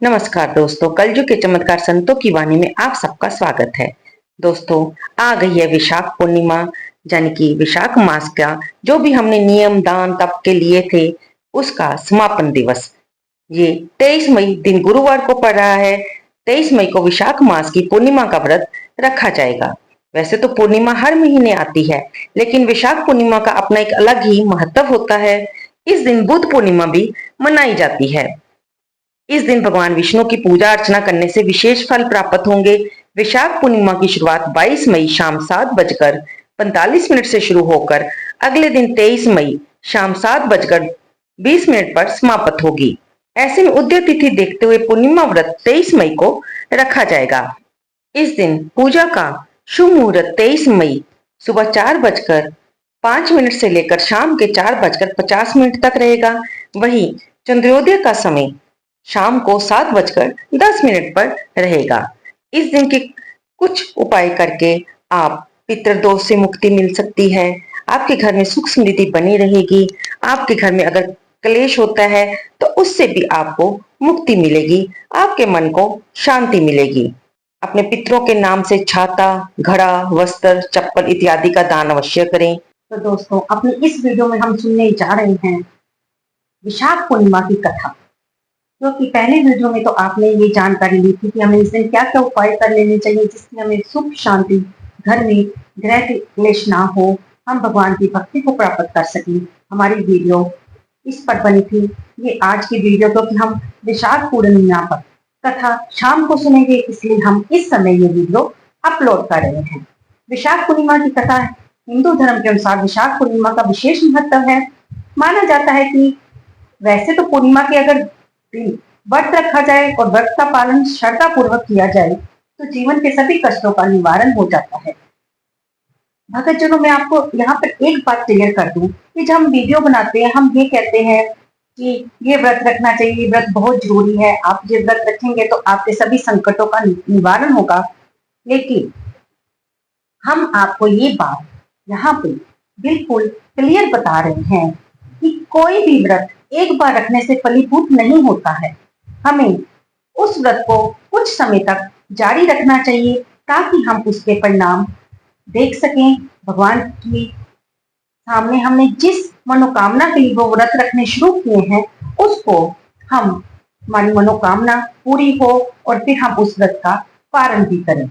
नमस्कार दोस्तों, कलयुग के चमत्कार संतों की वाणी में आप सबका स्वागत है। दोस्तों, आ गई है विशाख पूर्णिमा, यानी कि विशाख मास का जो भी हमने नियम दान तप के लिए थे उसका समापन दिवस। ये 23 मई दिन गुरुवार को पड़ रहा है। 23 मई को विशाख मास की पूर्णिमा का व्रत रखा जाएगा। वैसे तो पूर्णिमा हर महीने आती है, लेकिन विशाख पूर्णिमा का अपना एक अलग ही महत्व होता है। इस दिन बुद्ध पूर्णिमा भी मनाई जाती है। इस दिन भगवान विष्णु की पूजा अर्चना करने से विशेष फल प्राप्त होंगे। विशाख पूर्णिमा की शुरुआत 22 मई शाम 7:45 से शुरू होकर अगले दिन 23 मई शाम 7:20 पर समाप्त होगी। ऐसे में उदय तिथि देखते हुए पूर्णिमा व्रत 23 मई को रखा जाएगा। इस दिन पूजा का शुभ मुहूर्त 23 मई सुबह 4:05 से लेकर शाम के 4:50 तक रहेगा। वहीं चंद्रोदय का समय शाम को 7:10 पर रहेगा। इस दिन के कुछ उपाय करके आप पितृदोष से मुक्ति मिल सकती है। आपके घर में सुख समृद्धि बनी रहेगी। आपके घर में अगर क्लेश होता है तो उससे भी आपको मुक्ति मिलेगी। आपके मन को शांति मिलेगी। अपने पितरों के नाम से छाता, घड़ा, वस्त्र, चप्पल इत्यादि का दान अवश्य करें। तो दोस्तों, अपनी इस वीडियो में हम सुनने जा रहे हैं विशाख पूर्णिमा की कथा। क्योंकि पहले वीडियो में तो आपने ये जानकारी ली थी कि हमें इस दिन क्या क्या उपाय कर लेने चाहिए जिससे हमें सुख शांति, घर में ग्रह क्लेश ना हो, हम भगवान की भक्ति को प्राप्त कर सकें। हमारी वीडियो इस पर बनी थी। ये आज की वीडियो क्योंकि हम विशाख पूर्णिमा पर कथा शाम को सुनेंगे, इसलिए हम इस समय ये वीडियो अपलोड कर रहे हैं। विशाख पूर्णिमा की कथा हिंदू धर्म के अनुसार विशाख पूर्णिमा का विशेष महत्व है। माना जाता है कि वैसे तो पूर्णिमा के अगर दिन व्रत रखा जाए और व्रत का पालन श्रद्धा पूर्वक किया जाए तो जीवन के सभी कष्टों का निवारण हो जाता है। भगत जनों, मैं आपको यहाँ पर एक बात क्लियर कर दूं कि जब हम वीडियो बनाते हैं हम ये कहते हैं कि ये व्रत रखना चाहिए, ये व्रत बहुत जरूरी है, आप ये व्रत रखेंगे तो आपके सभी संकटों का निवारण होगा। लेकिन हम आपको ये बात यहाँ पे बिल्कुल क्लियर बता रहे हैं कि कोई भी व्रत एक बार रखने से फलीभूत नहीं होता है। हमें उस व्रत को कुछ समय तक जारी रखना चाहिए ताकि हम उसके परिणाम देख सकें। भगवान की सामने हमने जिस मनोकामना के लिए वो व्रत रखने शुरू किए हैं उसको हम हमारी मनोकामना पूरी हो और फिर हम उस व्रत का पालन भी करें।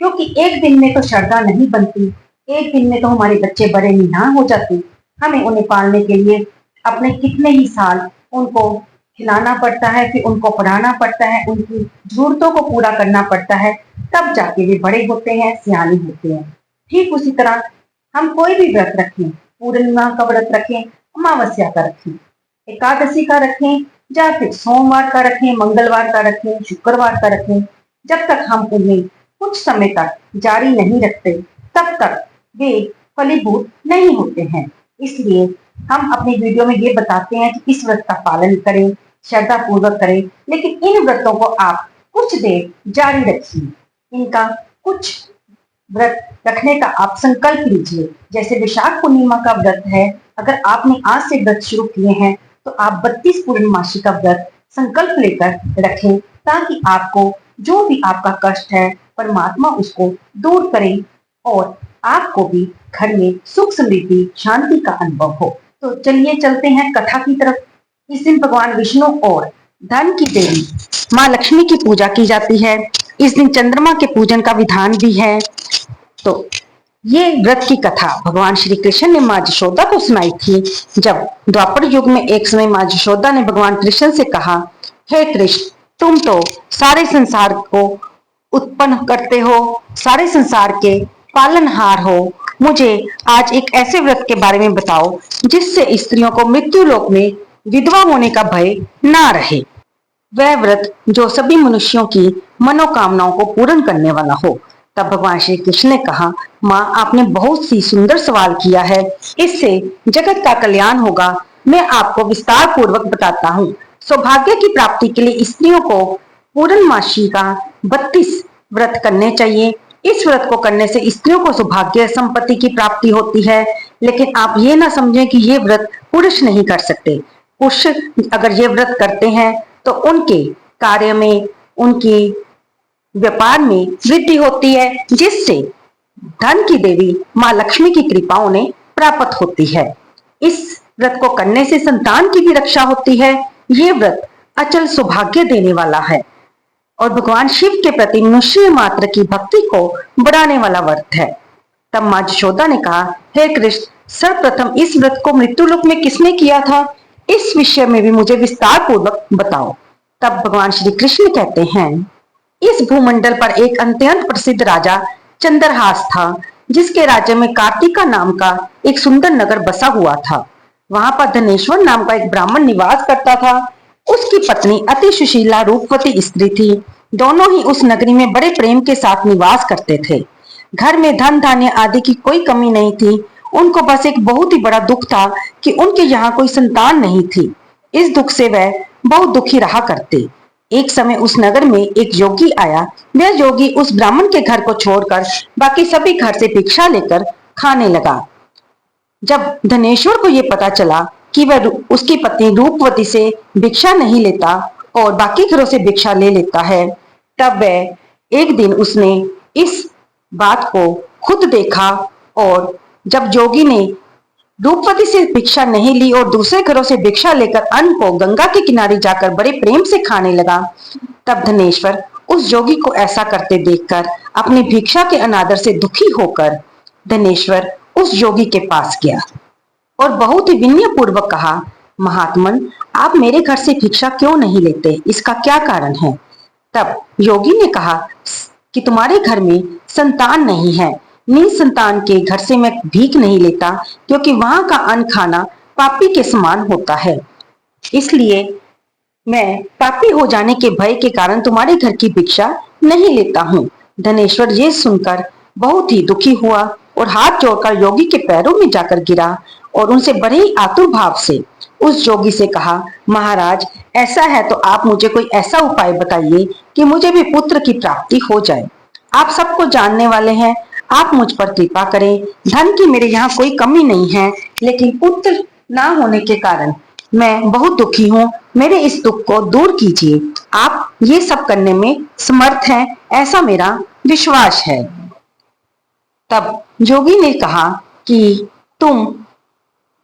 क्योंकि एक दिन में तो श्रद्धा नहीं बनती, एक दिन में तो हमारे बच्चे बड़े निहाल हो जाते। हमें उन्हें पालने के लिए अपने कितने ही साल उनको खिलाना पड़ता है, फिर उनको पढ़ाना पड़ता है, उनकी जरूरतों को पूरा करना पड़ता है, तब जाके वे बड़े होते हैं, सियाने होते हैं। ठीक उसी तरह हम कोई भी व्रत रखें, पूर्णिमा का व्रत रखें, अमावस्या का रखें, एकादशी का रखें, या फिर सोमवार का रखें, मंगलवार का रखें, शुक्रवार का रखें, जब तक हम उन्हें कुछ समय तक जारी नहीं रखते तब तक वे फलीभूत नहीं होते हैं। इसलिए हम अपनी वीडियो में ये बताते हैं कि इस व्रत का पालन करें, श्रद्धा पूर्वक करें, लेकिन इन व्रतों को आप कुछ देर जारी रखिए। इनका कुछ व्रत रखने का आप संकल्प लीजिए। जैसे विशाख पूर्णिमा का व्रत है, अगर आपने आज से व्रत शुरू किए हैं तो आप 32 पूर्णमासी का व्रत संकल्प लेकर रखें ताकि आपको जो भी आपका कष्ट है परमात्मा उसको दूर करे और आपको भी घर में सुख समृद्धि शांति का अनुभव हो। तो चलिए चलते हैं कथा की तरफ। इस दिन भगवान विष्णु और धन की देवी माँ लक्ष्मी की पूजा की जाती है। इस दिन चंद्रमा के पूजन का विधान भी है। तो ये व्रत की कथा भगवान श्री कृष्ण ने माँ यशोदा को सुनाई थी। जब द्वापर युग में एक समय माँ यशोदा ने भगवान कृष्ण से कहा, हे कृष्ण, तुम तो सारे संसार को उत्पन्न करते हो, सारे संसार के पालनहार हो, मुझे आज एक ऐसे व्रत के बारे में बताओ जिससे स्त्रियों को मृत्यु लोक में विधवा होने का भय ना रहे। वह व्रत जो सभी मनुष्यों की मनोकामनाओं को पूर्ण करने वाला हो। तब भगवान श्री कृष्ण ने कहा, माँ, आपने बहुत सी सुंदर सवाल किया है, इससे जगत का कल्याण होगा। मैं आपको विस्तार पूर्वक बताता हूँ। सौभाग्य की प्राप्ति के लिए स्त्रियों को पूर्णमासी का 32 व्रत करने चाहिए। इस व्रत को करने से स्त्रियों को सौभाग्य संपत्ति की प्राप्ति होती है। लेकिन आप ये ना समझें कि ये व्रत पुरुष नहीं कर सकते। पुरुष अगर ये व्रत करते हैं तो उनके कार्य में, उनकी व्यापार में वृद्धि होती है, जिससे धन की देवी माँ लक्ष्मी की कृपा उन्हें प्राप्त होती है। इस व्रत को करने से संतान की भी रक्षा होती है। ये व्रत अचल सौभाग्य देने वाला है और भगवान शिव के प्रति मनुष्य मात्र की भक्ति को बढ़ाने वाला व्रत है। तब माँ यशोदा ने कहा, हे कृष्ण, सर्वप्रथम इस व्रत को मृत्युलोक में किसने किया था? इस विषय में भी मुझे विस्तार पूर्वक बताओ। तब भगवान श्री कृष्ण कहते हैं, इस भूमंडल पर एक अत्यंत प्रसिद्ध राजा चंद्रहास था, जिसके राज्य में कार्तिका नाम का एक सुंदर नगर बसा हुआ था। वहां पर धनेश्वर नाम का एक ब्राह्मण निवास करता था। उसकी पत्नी अति सुशीला रूपवती स्त्री थी। दोनों ही उस नगरी में बड़े प्रेम के साथ निवास करते थे। घर में धन धान्य आदि की कोई कमी नहीं थी। उनको बस एक बहुत ही बड़ा दुख था कि उनके यहाँ कोई संतान नहीं थी। इस दुख से वह बहुत दुखी रहा करते। एक समय उस नगर में एक योगी आया। वह योगी उस ब्राह्मण के घर को छोड़कर बाकी सभी घर से भिक्षा लेकर खाने लगा। जब धनेश्वर को यह पता चला कि वह उसकी पत्नी रूपवती से भिक्षा नहीं लेता और बाकी घरों से भिक्षा ले लेता है, तब वह एक दिन उसने इस बात को खुद देखा और जब जोगी ने रूपवती से भिक्षा नहीं ली और दूसरे घरों से भिक्षा लेकर अन्न को गंगा के किनारे जाकर बड़े प्रेम से खाने लगा, तब धनेश्वर उस जोगी को ऐसा करते देखकर अपनी भिक्षा के अनादर से दुखी होकर धनेश्वर उस योगी के पास गया और बहुत ही विनय पूर्वक कहा, महात्मन, आप मेरे घर से भिक्षा क्यों नहीं लेते? इसका क्या कारण है? तब योगी ने कहा कि तुम्हारे घर में संतान नहीं है। निसंतान के घर से मैं भीख नहीं लेता, क्योंकि वहां का अन्न खाना पापी के समान होता है। इसलिए मैं पापी हो जाने के भय के कारण तुम्हारे घर की भिक्षा नहीं लेता हूँ। धनेश्वर ये सुनकर बहुत ही दुखी हुआ और हाथ जोड़कर योगी के पैरों में जाकर गिरा और उनसे बड़े ही आतुर भाव से उस योगी से कहा, महाराज, ऐसा है तो आप मुझे कोई ऐसा उपाय बताइए कि मुझे भी पुत्र की प्राप्ति हो जाए। आप सबको जानने वाले हैं, आप मुझ पर कृपा करें। धन की मेरे यहाँ कोई कमी नहीं है, लेकिन पुत्र ना होने के कारण मैं बहुत दुखी हूँ। मेरे इस दुख को दूर कीजिए। आप ये सब करने में समर्थ हैं, ऐसा मेरा विश्वास है। तब जोगी ने कहा कि तुम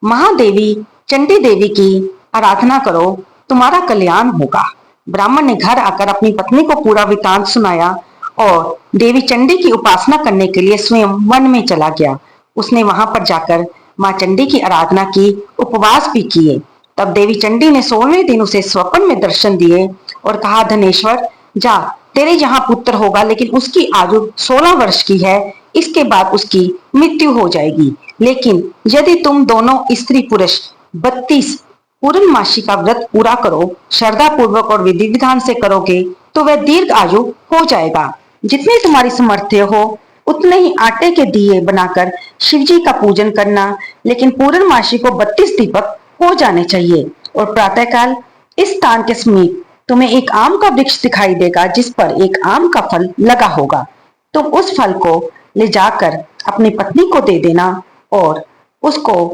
महादेवी चंडी देवी की आराधना करो, तुम्हारा कल्याण होगा। ब्राह्मण ने घर आकर अपनी पत्नी को पूरा वृतांत सुनाया और देवी चंडी की उपासना करने के लिए स्वयं वन में चला गया। उसने वहां पर जाकर माँ चंडी की आराधना की, उपवास भी किए। तब देवी चंडी ने 16वें दिन उसे स्वप्न में दर्शन दिए और कहा, धनेश्वर, जा, तेरे यहाँ पुत्र होगा, लेकिन उसकी आयु 16 वर्ष की है। इसके बाद उसकी मृत्यु हो जाएगी। लेकिन यदि तुम दोनों स्त्री पुरुष 32 पूर्णमासी का व्रत पूरा करो, श्रद्धा पूर्वक और विधि विधान से करोगे, तो वह दीर्घ आयु हो जाएगा। जितनी तुम्हारी सामर्थ्य हो उतने ही आटे के दिए बनाकर शिव जी का पूजन करना, लेकिन पूर्णमासी को 32 दीपक हो जाने चाहिए। और प्रातःकाल इस स्थान के समीप तुम्हें एक आम का वृक्ष दिखाई देगा, जिस पर एक आम का फल लगा होगा। तुम उस फल को ले जाकर अपनी पत्नी को दे देना और उसको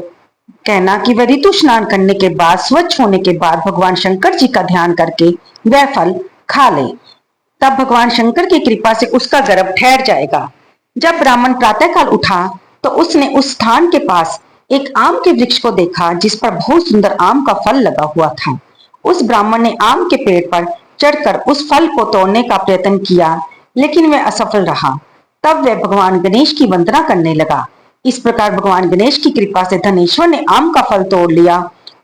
कहना कि वह ऋतु स्नान करने के बाद, स्वच्छ होने के बाद भगवान शंकर जी का ध्यान करके वह फल खा ले। तब भगवान शंकर की कृपा से उसका गर्भ ठहर जाएगा। जब ब्राह्मण प्रातःकाल उठा तो उसने उस स्थान के पास एक आम के वृक्ष को देखा, जिस पर बहुत सुंदर आम का फल लगा हुआ था। उस ब्राह्मण ने आम के पेड़ पर चढ़कर उस फल को तोड़ने का प्रयत्न किया, लेकिन वह असफल रहा। तब वह भगवान गणेश की वंदना करने लगा। इस प्रकार भगवान गणेश की कृपा से धनेश्वर ने आम का फल तोड़ लिया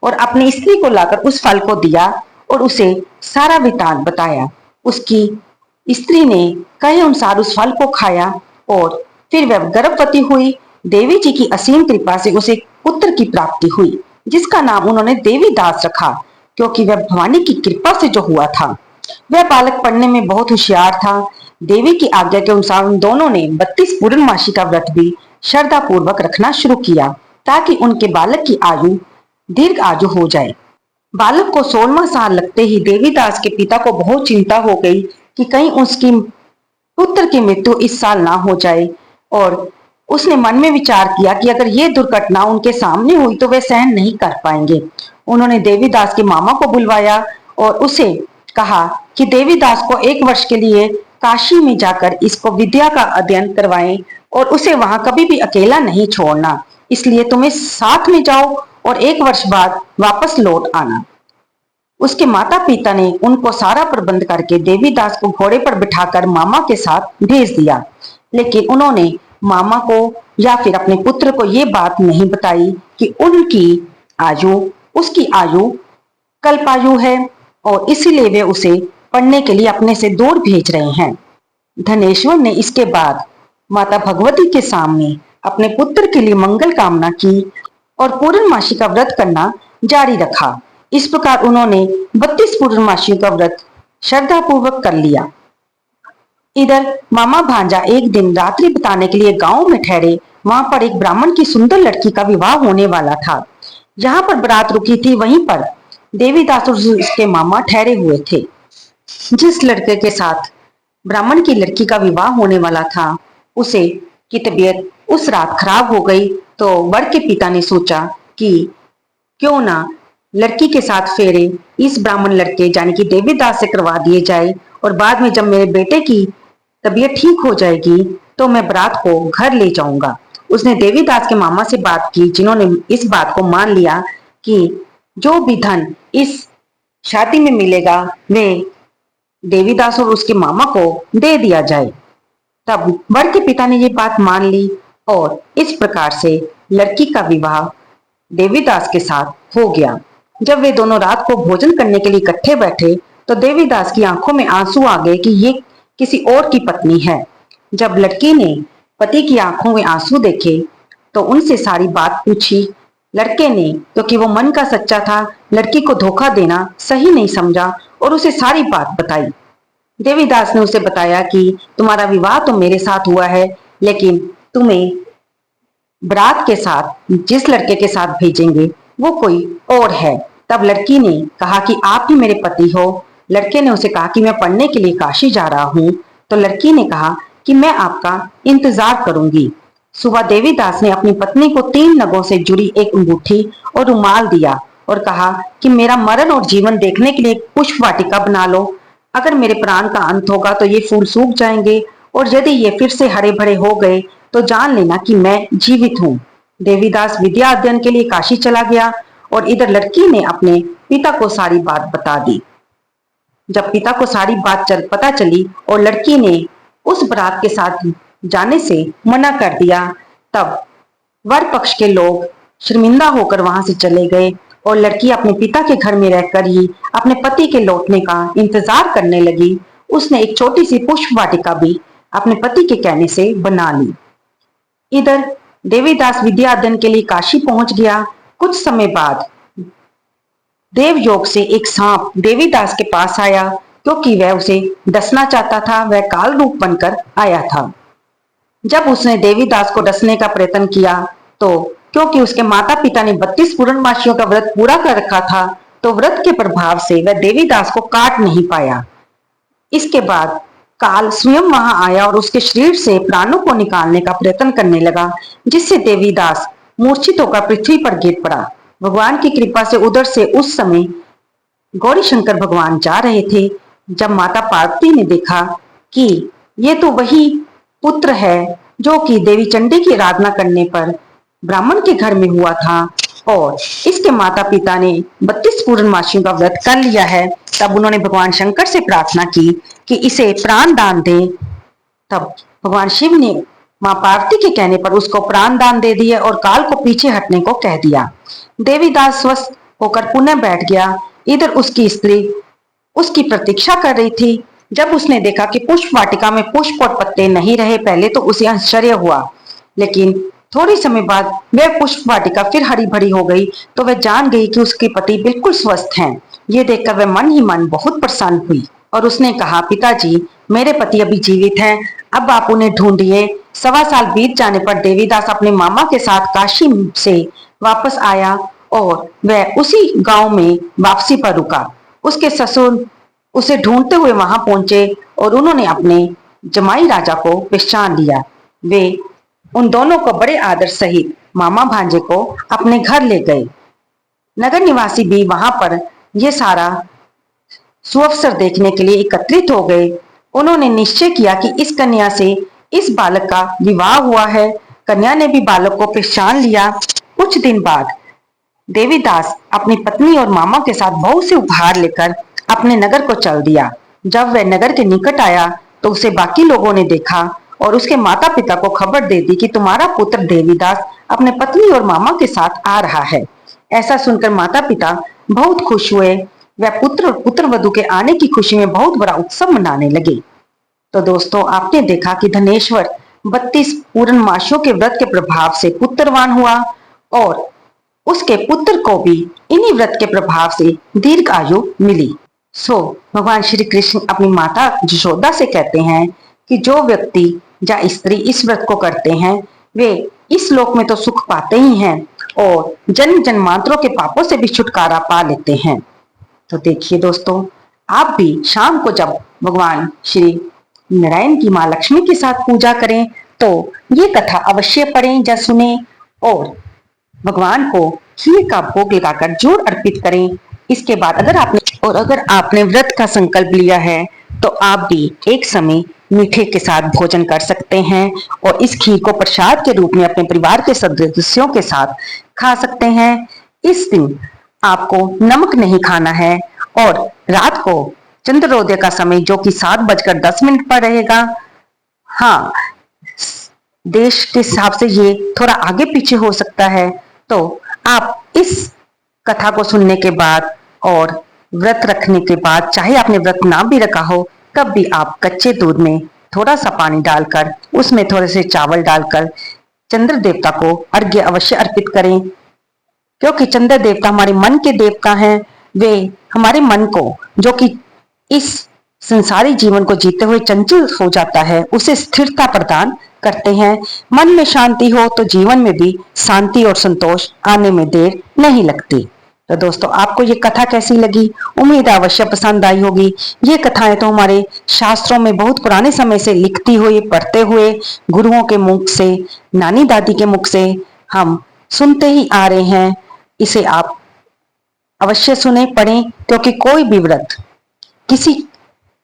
और अपनी स्त्री को लाकर उस फल को दिया और उसे सारा वृतांत बताया। उसकी स्त्री ने कहे अनुसार उस फल को खाया और फिर वह गर्भवती हुई। देवी जी की असीम कृपा से उसे पुत्र की प्राप्ति हुई, जिसका नाम उन्होंने देवी दास रखा, क्योंकि वह भवानी की कृपा से जो हुआ था। वह बालक पढ़ने में बहुत होशियार था। देवी की आज्ञा के अनुसार उन दोनों ने 32 पूर्णमासी का व्रत भी श्रद्धा पूर्वक रखना शुरू किया, ताकि उनके बालक की आयु दीर्घ आयु हो जाए। बालक को 16वां साल लगते ही देवीदास के पिता को बहुत चिंता हो गई कि कहीं उसकी पुत्र की मृत्यु इस साल ना हो जाए, और उसने मन में विचार किया कि अगर ये दुर्घटना उनके सामने हुई तो वे सहन नहीं कर पाएंगे। उन्होंने देवीदास के मामा को बुलवाया और उसे कहा कि देवीदास को 1 वर्ष के लिए काशी में जाकर इसको विद्या का अध्ययन करवाएं और उसे वहां कभी भी अकेला नहीं छोड़ना। इसलिए तुम्हें साथ में जाओ और 1 वर्ष बाद वापस लौट आना। उसके माता पिता ने उनको सारा प्रबंध करके देवीदास को घोड़े पर बिठाकर मामा के साथ भेज दिया। लेकिन उन्होंने मामा को या फिर अपने पुत्र को ये बात नहीं बताई कि उनकी आयु उसकी आयु कल्पायु है और इसीलिए वे उसे पढ़ने के लिए अपने से दूर भेज रहे हैं। धनेश्वर ने इसके बाद माता भगवती के सामने अपने पुत्र के लिए मंगल कामना की और पूर्णमासी का व्रत करना जारी रखा। इस प्रकार उन्होंने 32 पूर्णमासियों का व्रत श्रद्धा पूर्वक कर लिया। इधर मामा भांजा एक दिन रात्रि बिताने के लिए गांव में ठहरे। वहां पर एक ब्राह्मण की सुंदर लड़की का विवाह होने वाला था। जहां पर बारात रुकी थी वहीं पर देवीदास और उसके मामा ठहरे हुए थे। जिस लड़के के साथ ब्राह्मण की लड़की का विवाह होने वाला था उसे की तबीयत उस रात खराब हो गई। तो वर के पिता ने सोचा कि क्यों ना लड़की के साथ फेरे इस ब्राह्मण लड़के यानी कि देवीदास से करवा दिए जाए और बाद में जब मेरे बेटे की तबीयत ठीक हो जाएगी तो मैं बारात को घर ले जाऊंगा। उसने देवीदास के मामा से बात की जिन्होंने इस बात को मान लिया कि जो भी धन इस शादी में मिलेगा वे देवीदास और उसके मामा को दे दिया जाए। तब वर के पिता ने ये बात मान ली और इस प्रकार से लड़की का विवाह देवीदास के साथ हो गया। जब वे दोनों रात को भोजन करने के लिए इकट्ठे बैठे तो देवीदास की आंखों में आंसू आ गए कि ये किसी और की पत्नी है। जब लड़की ने पति की आंखों में आंसू देखे तो उनसे सारी बात पूछी। लड़के ने क्योंकि वो मन का सच्चा था लड़की को धोखा देना सही नहीं समझा और उसे सारी बात बताई। देवीदास ने उसे बताया कि तुम्हारा विवाह तो मेरे साथ हुआ है लेकिन तुम्हें बारात के साथ जिस लड़के के साथ भेजेंगे वो कोई और है। तब लड़की ने कहा कि आप ही मेरे पति हो। लड़के ने उसे कहा कि मैं पढ़ने के लिए काशी जा रहा हूँ। तो लड़की ने कहा कि मैं आपका इंतजार करूंगी। सुबह देवीदास ने अपनी पत्नी को 3 नगों से जुड़ी एक अंगूठी और रुमाल दिया और कहा कि मेरा मरण और जीवन देखने के लिए एक पुष्प वाटिका बना लो। अगर मेरे प्राण का अंत होगा तो ये फूल सूख जाएंगे और यदि ये फिर से हरे भरे हो गए तो जान लेना कि मैं जीवित हूँ। देवीदास विद्या अध्ययन के लिए काशी चला गया और इधर लड़की ने अपने पिता को सारी बात बता दी। जब पिता को सारी बात पता चली और लड़की ने उस बारात के साथ जाने से मना कर दिया तब वर पक्ष के लोग शर्मिंदा होकर वहां से चले गए और लड़की अपने पिता के घर में रहकर ही अपने पति के लौटने का इंतजार करने लगी। उसने एक छोटी सी पुष्प वाटिका भी अपने पति के कहने से बना ली। इधर देवीदास विद्या अध्ययन के लिए काशी पहुंच गया। कुछ समय बाद देवयोग से एक सांप देवीदास के पास आया क्योंकि वह उसे डसना चाहता था। वह काल रूप बनकर आया था। जब उसने देवीदास को डसने का प्रयत्न किया तो क्योंकि उसके माता पिता ने 32 पूर्णमासियों का व्रत पूरा कर रखा था तो व्रत के प्रभाव से वह देवीदास को काट नहीं पाया। इसके बाद काल स्वयं वहां आया और उसके शरीर से प्राणों को निकालने का प्रयत्न करने लगा जिससे देवीदास मूर्छित होकर पृथ्वी पर गिर पड़ा। भगवान की कृपा से उधर से उस समय गौरी शंकर भगवान जा रहे थे। जब माता पार्वती ने देखा कि ये तो वही पुत्र है जो कि देवी चंडी की आराधना करने पर ब्राह्मण के घर में हुआ था और इसके माता पिता ने 32 पूर्णमासियों का व्रत कर लिया है, तब उन्होंने भगवान शंकर से प्रार्थना की कि इसे प्राण दान दे। तब भगवान शिव ने मां पार्वती के कहने पर उसको प्राण दान दे दिया और काल को पीछे हटने को कह दिया। देवीदास स्वस्थ होकर पुनः बैठ गया। इधर उसकी स्त्री उसकी प्रतीक्षा कर रही थी। जब उसने देखा कि पुष्प वाटिका में पुष्प और पत्ते नहीं रहे पहले तो उसे आश्चर्य हुआ, लेकिन थोड़ी समय बाद वह पुष्प वाटिका फिर हरी भरी हो गई तो वह जान गई कि उसके पति बिल्कुल स्वस्थ हैं। ये देखकर वह मन ही मन बहुत प्रसन्न हुई और उसने कहा, पिताजी मेरे पति अभी जीवित हैं, अब आप उन्हें ढूंढिए। 1.25 साल बीत जाने पर देवीदास अपने मामा के साथ काशी से वापस आया और वह उसी गांव में वापसी पर रुका। उसके ससुर उसे ढूंढते हुए वहां पहुंचे और उन्होंने अपने जमाई राजा को पहचान लिया। वे उन दोनों को बड़े आदर सहित मामा भांजे को अपने घर ले गए। नगर निवासी भी वहां पर ये सारा सुअवसर देखने के लिए एकत्रित हो गए। उन्होंने निश्चय किया कि इस कन्या से इस बालक का विवाह हुआ है। कन्या ने भी बालक को पहचान लिया। कुछ दिन बाद देवीदास अपनी पत्नी और मामा के साथ बहुत से उपहार लेकर अपने नगर को चल दिया। जब वह नगर के निकट आया तो उसे बाकी लोगों ने देखा और उसके माता पिता को खबर दे दी कि तुम्हारा पुत्र देवीदास अपने पत्नी और मामा के साथ आ रहा है। ऐसा सुनकर माता पिता बहुत खुश हुए। वह पुत्र और पुत्र वधू के आने की खुशी में बहुत बड़ा उत्सव मनाने लगे। तो दोस्तों, आपने देखा कि धनेश्वर 32 पूर्णमासियों के व्रत के प्रभाव से पुत्रवान हुआ और उसके पुत्र को भी इन्हीं व्रत के प्रभाव से दीर्घ आयु मिली। भगवान श्री कृष्ण अपनी माता यशोदा से कहते हैं कि जो व्यक्ति या स्त्री इस व्रत को करते हैं वे इस लोक में तो सुख पाते ही हैं और जन्म जन्मांतरों के पापों से भी छुटकारा पा लेते हैं। तो देखिए दोस्तों, आप भी शाम को जब भगवान श्री नारायण की माँ लक्ष्मी के साथ पूजा करें तो ये कथा अवश्य पढ़ें या सुने और भगवान को खीर का भोग लगाकर जरूर अर्पित करें। इसके बाद अगर आपने व्रत का संकल्प लिया है तो आप भी एक समय मीठे के साथ भोजन कर सकते हैं और इस खीर को प्रसाद के रूप में अपने परिवार के सदस्यों के साथ खा सकते हैं। इस दिन आपको नमक नहीं खाना है और रात को चंद्रोदय का समय जो कि 7:10 पर रहेगा। हाँ, देश के हिसाब से ये थोड़ा आगे पीछे हो सकता है। तो आप इस कथा को सुनने के बाद और व्रत रखने के बाद, चाहे आपने व्रत ना भी रखा हो, तब भी आप कच्चे दूध में थोड़ा सा पानी डालकर उसमें थोड़े से चावल डालकर चंद्र देवता को अर्घ्य अवश्य अर्पित करें, क्योंकि चंद्र देवता हमारे मन के देवता हैं। वे हमारे मन को, जो कि इस संसारी जीवन को जीते हुए चंचल हो जाता है, उसे स्थिरता प्रदान करते हैं। मन में शांति हो तो जीवन में भी शांति और संतोष आने में देर नहीं लगती। तो दोस्तों, आपको ये कथा कैसी लगी? उम्मीद है अवश्य पसंद आई होगी। ये कथाएं तो हमारे शास्त्रों में बहुत पुराने समय से लिखती हुई, पढ़ते हुए, गुरुओं के मुख से, नानी दादी के मुख से हम सुनते ही आ रहे हैं। इसे आप अवश्य सुने, पढ़ें, क्योंकि कोई भी व्रत किसी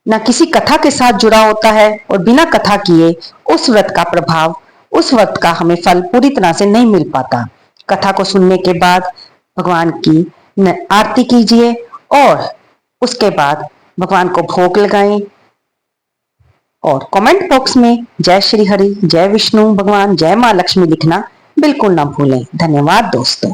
न किसी कथा के साथ जुड़ा होता है और बिना कथा किए उस व्रत का प्रभाव, उस व्रत का हमें फल पूरी तरह से नहीं मिल पाता। कथा को सुनने के बाद भगवान की आरती कीजिए और उसके बाद भगवान को भोग लगाएं और कमेंट बॉक्स में जय श्री हरि, जय विष्णु भगवान, जय मां लक्ष्मी लिखना बिल्कुल ना भूलें। धन्यवाद दोस्तों।